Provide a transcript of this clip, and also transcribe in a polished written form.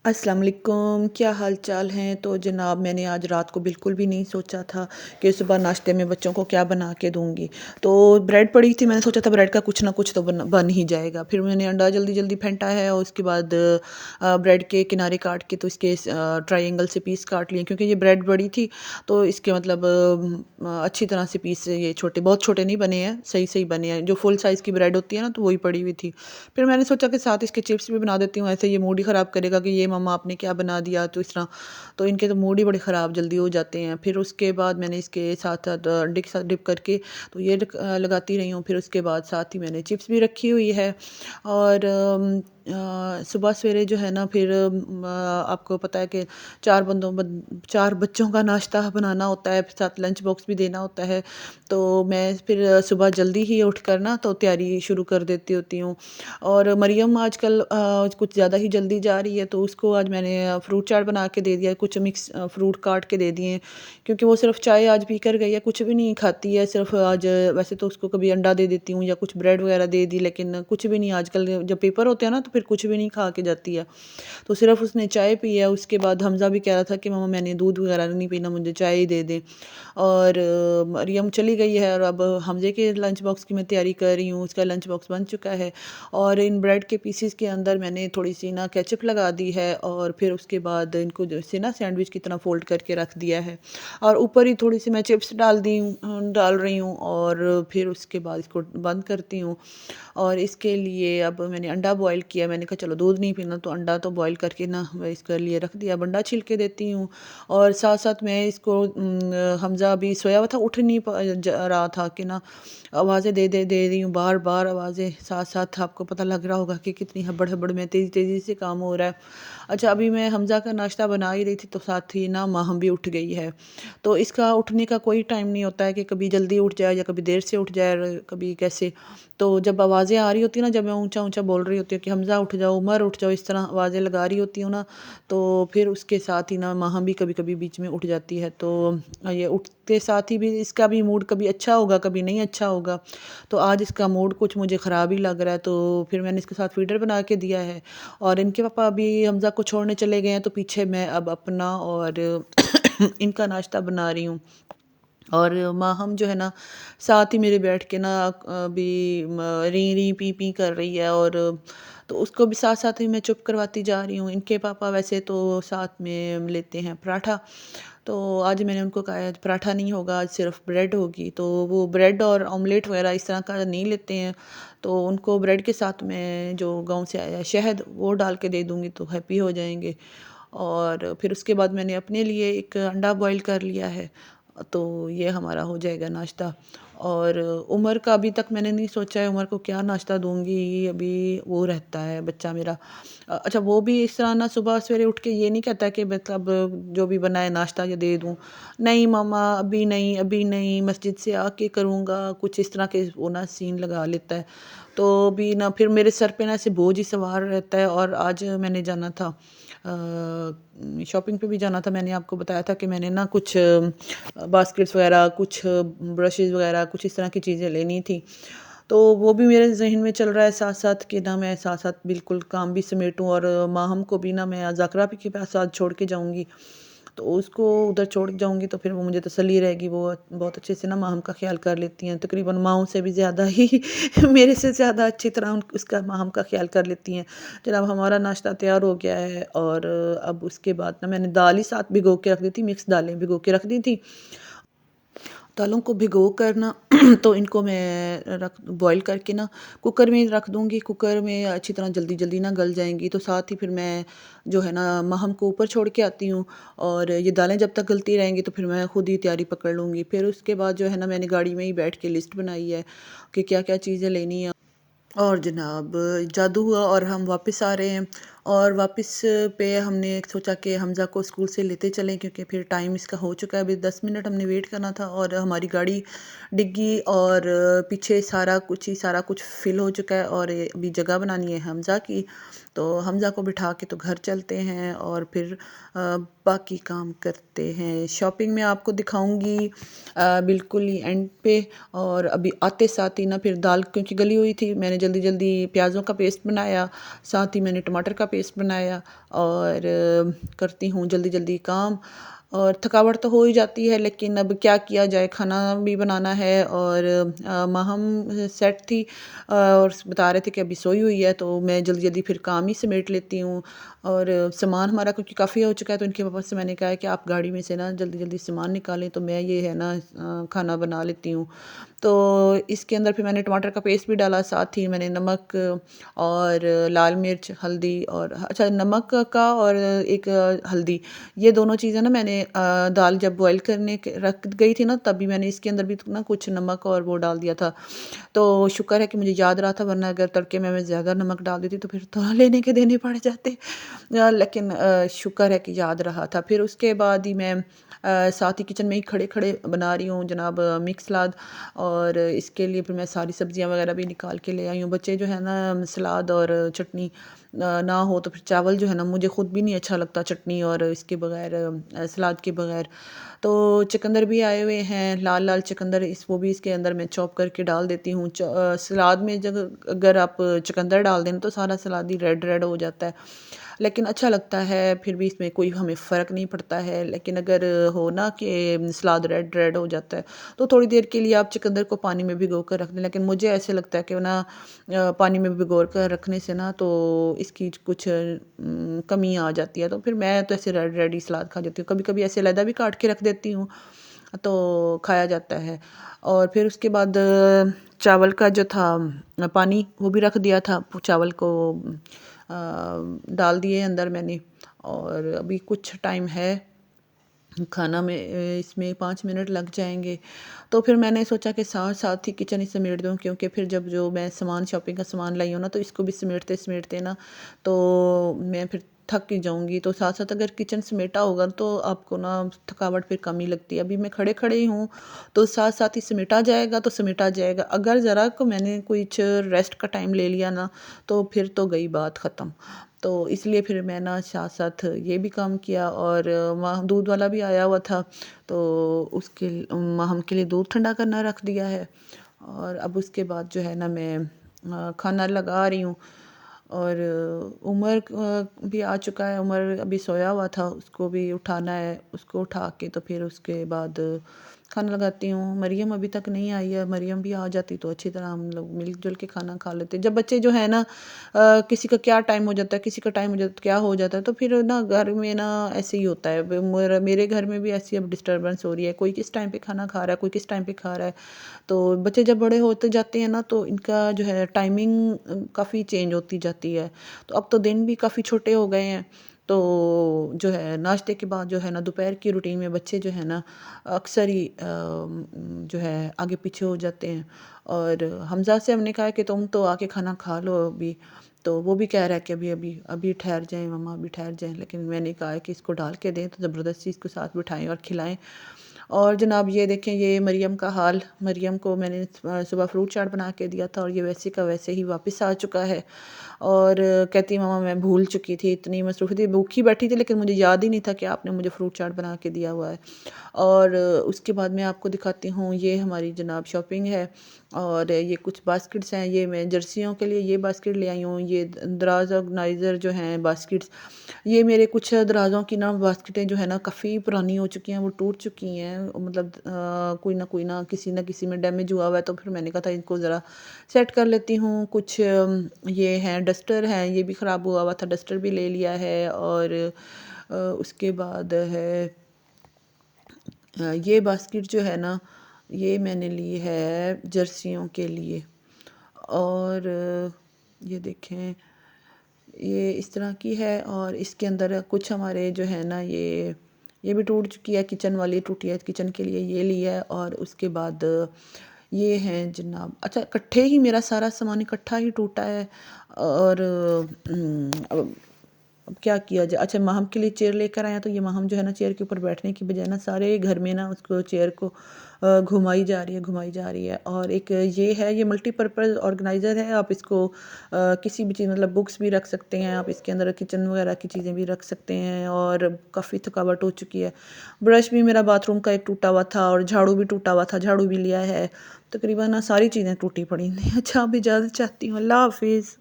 अस्सलाम वालेकुम, क्या हाल चाल हैं। तो जनाब मैंने आज रात को बिल्कुल भी नहीं सोचा था कि सुबह नाश्ते में बच्चों को क्या बना के दूंगी। तो ब्रेड पड़ी थी, मैंने सोचा था ब्रेड का कुछ ना कुछ तो बन ही जाएगा। फिर मैंने अंडा जल्दी जल्दी फेंटा है और उसके बाद ब्रेड के किनारे काट के तो इसके ट्रायंगल से पीस काट लिए, क्योंकि ये ब्रेड बड़ी थी तो इसके मतलब अच्छी तरह से पीस ये छोटे, बहुत छोटे नहीं बने हैं, सही सही बने हैं। जो फुल साइज़ की ब्रेड होती है ना तो वही पड़ी हुई थी। फिर मैंने सोचा कि साथ इसके चिप्स भी बना देती हूँ, ऐसे ये मूड ही ख़राब करेगा कि ये मम्मा आपने क्या बना दिया, तो इस तरह तो इनके तो मूड ही बड़े ख़राब जल्दी हो जाते हैं। फिर उसके बाद मैंने इसके साथ साथ अंडे के साथ डिप करके तो ये लगाती रही हूँ। फिर उसके बाद साथ ही मैंने चिप्स भी रखी हुई है। और सुबह सवेरे जो है ना फिर आपको पता है कि चार बच्चों का नाश्ता बनाना होता है, साथ लंच बॉक्स भी देना होता है। तो मैं फिर सुबह जल्दी ही उठ कर ना तो तैयारी शुरू कर देती होती हूँ। और मरियम आजकल कुछ ज़्यादा ही जल्दी जा रही है, तो उसको आज मैंने फ्रूट चाट बना के दे दिया है, कुछ मिक्स फ्रूट काट के दे दिए हैं, क्योंकि वो सिर्फ चाय आज पी कर गई है, कुछ भी नहीं खाती है। सिर्फ आज वैसे तो उसको कभी अंडा दे देती हूँ या कुछ ब्रेड वगैरह दे दी, लेकिन कुछ भी नहीं। आजकल जब पेपर होते हैं ना तो फिर कुछ भी नहीं खा के जाती है। तो सिर्फ उसने चाय पी है। उसके बाद हमज़ा भी कह रहा था कि मम्मा मैंने दूध वगैरह नहीं पीना, मुझे चाय ही दे दे। और मरियम चली गई है और अब हमज़े के लंच बॉक्स की मैं तैयारी कर रही हूँ। उसका लंच बॉक्स बन चुका है और इन ब्रेड के पीसेस के अंदर मैंने थोड़ी सी ना केचप लगा दी है और फिर उसके बाद इनको जैसे ना सैंडविच की तरह फोल्ड करके रख दिया है और ऊपर ही थोड़ी सी मैं चिप्स डाल रही हूँ और फिर उसके बाद इसको बंद करती हूँ। और इसके लिए अब मैंने अंडा बॉईल किया। मैंने कहा चलो दूध नहीं पीना तो अंडा तो बॉईल करके ना मैं इसके लिए रख दिया, अंडा छिल के देती हूँ। और साथ साथ मैं इसको हमज़ा अभी सोया हुआ था, उठ नहीं रहा था कि ना आवाज़ें दे रही हूँ, बार बार आवाज़ें। साथ साथ आपको पता लग रहा होगा कि कितनी हबड़ हबड़ में तेज़ी तेज़ी से काम हो रहा है। अच्छा, अभी मैं हमज़ा का नाश्ता बना ही रही थी तो साथ ही ना माहम भी उठ गई है। तो इसका उठने का कोई टाइम नहीं होता है कि कभी जल्दी उठ जाए या कभी देर से उठ जाए और कभी कैसे। तो जब आवाज़ें आ रही होती हैं ना, जब मैं ऊंचा ऊंचा बोल रही होती हूँ कि हमज़ा उठ जाओ, उमर उठ जाओ, इस तरह आवाज़ें लगा रही होती हूँ ना, तो फिर उसके साथ ही ना माहम भी कभी कभी बीच में उठ जाती है। तो ये उठते साथ ही भी इसका भी मूड कभी अच्छा होगा कभी नहीं अच्छा होगा। तो आज इसका मूड कुछ मुझे ख़राब ही लग रहा है, तो फिर मैंने इसके साथ फीडर बना के दिया है। और इनके पापा अभी हमज़ा को छोड़ने चले गए हैं, तो पीछे मैं अब अपना और इनका नाश्ता बना रही हूँ। और माहम जो है ना साथ ही मेरे बैठ के ना अभी री री पी पी कर रही है। और तो उसको भी साथ साथ ही मैं चुप करवाती जा रही हूँ। इनके पापा वैसे तो साथ में लेते हैं पराठा, तो आज मैंने उनको कहा है पराठा नहीं होगा, आज सिर्फ ब्रेड होगी। तो वो ब्रेड और ऑमलेट वगैरह इस तरह का नहीं लेते हैं, तो उनको ब्रेड के साथ में जो गांव से आया है शहद वो डाल के दे दूँगी तो हैप्पी हो जाएंगे। और फिर उसके बाद मैंने अपने लिए एक अंडा बॉईल कर लिया है, तो ये हमारा हो जाएगा नाश्ता। और उमर का अभी तक मैंने नहीं सोचा है उमर को क्या नाश्ता दूंगी, अभी वो रहता है बच्चा मेरा। अच्छा, वो भी इस तरह ना सुबह सवेरे उठ के ये नहीं कहता कि मतलब जो भी बनाए नाश्ता ये दे दूं। नहीं मामा अभी नहीं, अभी नहीं, मस्जिद से आके करूँगा, कुछ इस तरह के वो ना सीन लगा लेता है। तो भी ना फिर मेरे सर पे ना ऐसे बोझ ही सवार रहता है। और आज मैंने जाना था शॉपिंग पे भी जाना था। मैंने आपको बताया था कि मैंने ना कुछ बास्केट्स वगैरह, कुछ ब्रशेज़ वगैरह, कुछ इस तरह की चीज़ें लेनी थी। तो वो भी मेरे ज़हन में चल रहा है साथ साथ कि ना मैं साथ साथ बिल्कुल काम भी समेटूँ। और माहम को भी ना मैं ज़ाकरा भी के पास आज छोड़ के जाऊँगी, तो उसको उधर छोड़ के जाऊँगी तो फिर वो मुझे तसल्ली रहेगी। वो बहुत अच्छे से ना माहम का ख्याल कर लेती हैं, तकरीबन माँओं से भी ज़्यादा ही मेरे से ज़्यादा अच्छी तरह उसका माहम का ख्याल कर लेती हैं। जनाब हमारा नाश्ता तैयार हो गया है और अब उसके बाद ना मैंने दाल ही साथ भिगो के रख दी थी, मिक्स दालें भिगो के रख दी थी। दालों को भिगो कर ना तो इनको मैं रख बॉईल करके ना कुकर में रख दूँगी। कुकर में अच्छी तरह जल्दी जल्दी ना गल जाएंगी। तो साथ ही फिर मैं जो है ना माहम को ऊपर छोड़ के आती हूँ और ये दालें जब तक गलती रहेंगी तो फिर मैं खुद ही तैयारी पकड़ लूँगी। फिर उसके बाद जो है ना मैंने गाड़ी में ही बैठ के लिस्ट बनाई है कि क्या क्या चीज़ें लेनी है। और जनाब जादू हुआ और हम वापस आ रहे हैं। और वापस पे हमने सोचा कि हमज़ा को स्कूल से लेते चलें, क्योंकि फिर टाइम इसका हो चुका है। अभी 10 मिनट हमने वेट करना था और हमारी गाड़ी डिग्गी और पीछे सारा कुछ फिल हो चुका है और अभी जगह बनानी है हमज़ा की। तो हमज़ा को बिठा के तो घर चलते हैं और फिर बाकी काम करते हैं। शॉपिंग में आपको दिखाऊंगी बिल्कुल ही एंड पे। और अभी आते साथ ही ना फिर दाल क्योंकि गली हुई थी, मैंने जल्दी जल्दी प्याज़ों का पेस्ट बनाया, साथ ही मैंने टमाटर का पेस्ट बनाया और करती हूँ जल्दी जल्दी काम। और थकावट तो हो ही जाती है, लेकिन अब क्या किया जाए, खाना भी बनाना है। और माहम सेट थी और बता रहे थे कि अभी सोई हुई है, तो मैं जल्दी जल्दी फिर काम ही समेट लेती हूँ। और सामान हमारा क्योंकि काफ़ी हो चुका है, तो इनके पापा से मैंने कहा है कि आप गाड़ी में से ना जल्दी जल्दी सामान निकालें, तो मैं ये है ना खाना बना लेती हूँ। तो इसके अंदर फिर मैंने टमाटर का पेस्ट भी डाला, साथ ही मैंने नमक और लाल मिर्च, हल्दी और अच्छा नमक का और एक हल्दी, ये दोनों चीज़ें ना मैंने दाल जब बॉईल करने रख गई थी ना, तभी मैंने इसके अंदर भी ना कुछ नमक और वो डाल दिया था। तो शुक्र है कि मुझे याद रहा था, वरना अगर तड़के में मैं ज़्यादा नमक डाल देती तो फिर तो लेने के देने पड़ जाते। लेकिन शुक्र है कि याद रहा था। फिर उसके बाद ही मैं साथ ही किचन में ही खड़े खड़े बना रही हूँ जनाब मिक्स सलाद। और इसके लिए फिर मैं सारी सब्जियां वगैरह भी निकाल के ले आई हूँ। बच्चे जो है ना सलाद और चटनी ना हो तो फिर चावल जो है ना, मुझे ख़ुद भी नहीं अच्छा लगता चटनी और इसके बगैर, सलाद के बगैर। तो चुकंदर भी आए हुए हैं, लाल लाल चुकंदर, इस वो भी इसके अंदर मैं चॉप करके डाल देती हूँ। सलाद में जब अगर आप चुकंदर डाल दें तो सारा सलाद ही रेड रेड हो जाता है, लेकिन अच्छा लगता है। फिर भी इसमें कोई हमें फ़र्क नहीं पड़ता है। लेकिन अगर हो ना कि सलाद रेड रेड हो जाता है, तो थोड़ी देर के लिए आप चुकंदर को पानी में भिगो कर रख दें। लेकिन मुझे ऐसे लगता है कि ना पानी में भिगो कर रखने से ना तो इसकी कुछ कमी आ जाती है। तो फिर मैं तो ऐसे रेड रेड ही सलाद खा जाती हूँ। कभी कभी ऐसे अलहदा भी काट के रख देती हूँ, तो खाया जाता है। और फिर उसके बाद चावल का जो था पानी वो भी रख दिया था, चावल को डाल दिए अंदर मैंने। और अभी कुछ टाइम है खाना में, इसमें 5 मिनट लग जाएंगे। तो फिर मैंने सोचा कि साथ साथ ही किचन ही समेट दूँ, क्योंकि फिर जब जो मैं सामान शॉपिंग का सामान लाई हूँ ना, तो इसको भी समेटते समेटते ना तो मैं फिर थक ही जाऊँगी। तो साथ साथ अगर किचन समेटा होगा तो आपको ना थकावट फिर कम ही लगती है। अभी मैं खड़े खड़े ही हूँ, तो साथ साथ ही समेटा जाएगा तो समेटा जाएगा। अगर ज़रा को मैंने कुछ रेस्ट का टाइम ले लिया ना, तो फिर तो गई बात ख़त्म। तो इसलिए फिर मैं ना साथ साथ ये भी काम किया। और वहाँ दूध वाला भी आया हुआ था, तो उसके हम के लिए दूध ठंडा करना रख दिया है। और अब उसके बाद जो है ना मैं खाना लगा रही हूँ। और उमर भी आ चुका है, उमर अभी सोया हुआ था, उसको भी उठाना है। उसको उठा के तो फिर उसके बाद खाना लगाती हूँ। मरियम अभी तक नहीं आई है, मरियम भी आ जाती तो अच्छी तरह हम लोग मिलजुल के खाना खा लेते। जब बच्चे जो है ना किसी का क्या टाइम हो जाता है, किसी का टाइम हो जाता है, क्या हो जाता है, तो फिर ना घर में ना ऐसे ही होता है। मेरे घर में भी ऐसी अब डिस्टर्बेंस हो रही है, कोई किस टाइम पे खाना खा रहा है, कोई किस टाइम पे खा रहा है। तो बच्चे जब बड़े होते जाते हैं ना, तो इनका जो है टाइमिंग काफ़ी चेंज होती जाती है। तो अब तो दिन भी काफ़ी छोटे हो गए हैं। तो जो है नाश्ते के बाद जो है ना दोपहर की रूटीन में बच्चे जो है ना अक्सर ही जो है आगे पीछे हो जाते हैं। और हमज़ा से हमने कहा कि तुम तो आके खाना खा लो अभी, तो वो भी कह रहा है कि अभी अभी अभी ठहर जाएं मम्मा, अभी ठहर जाएं। लेकिन मैंने कहा है कि इसको डाल के दें, तो ज़बरदस्ती इसको साथ बिठाएं और खिलाएं। और जनाब ये देखें, ये मरियम का हाल। मरियम को मैंने सुबह फ्रूट चाट बना के दिया था, और ये वैसे का वैसे ही वापस आ चुका है। और कहती मामा मैं भूल चुकी थी, इतनी मसरूफ़ थी, भूखी बैठी थी, लेकिन मुझे याद ही नहीं था कि आपने मुझे फ्रूट चाट बना के दिया हुआ है। और उसके बाद मैं आपको दिखाती हूँ, ये हमारी जनाब शॉपिंग है। और ये कुछ बास्केट्स हैं, ये मैं जर्सियों के लिए ये बास्केट ले आई हूँ। ये दराज ऑर्गेनाइज़र जो हैं बास्केट्स, ये मेरे कुछ दराज़ों की ना बास्केटें जो है ना काफ़ी पुरानी हो चुकी हैं, वो टूट चुकी हैं। मतलब कोई ना किसी में डैमेज हुआ हुआ है, तो फिर मैंने कहा था इनको ज़रा सेट कर लेती हूँ। कुछ ये हैं डस्टर हैं, ये भी ख़राब हुआ हुआ था, डस्टर भी ले लिया है। और उसके बाद है ये बास्केट जो है ना, ये मैंने ली है जर्सियों के लिए। और ये देखें, ये इस तरह की है। और इसके अंदर कुछ हमारे जो है ना ये भी टूट चुकी है, किचन वाली टूटी है, किचन के लिए ये लिया है। और उसके बाद ये हैं जनाब, अच्छा इकट्ठे ही मेरा सारा सामान इकट्ठा ही टूटा है। और अब क्या किया जाए। अच्छा माहम के लिए चेयर लेकर आया, तो ये माहम जो है ना चेयर के ऊपर बैठने की बजाय ना सारे घर में ना उसको चेयर को घुमाई जा रही है, घुमाई जा रही है। और एक ये है, ये मल्टीपर्पज़ ऑर्गेनाइज़र है। आप इसको किसी भी चीज़, मतलब बुक्स भी रख सकते हैं आप इसके अंदर, किचन वगैरह की चीज़ें भी रख सकते हैं। और काफ़ी थकावट हो चुकी है। ब्रश भी मेरा बाथरूम का एक टूटा हुआ था, और झाड़ू भी टूटा हुआ था, झाड़ू भी लिया है। तकरीबन ना सारी चीज़ें टूटी पड़ी हैं। अच्छा अब इजाज़त चाहती हूँ, अल्लाह हाफिज़।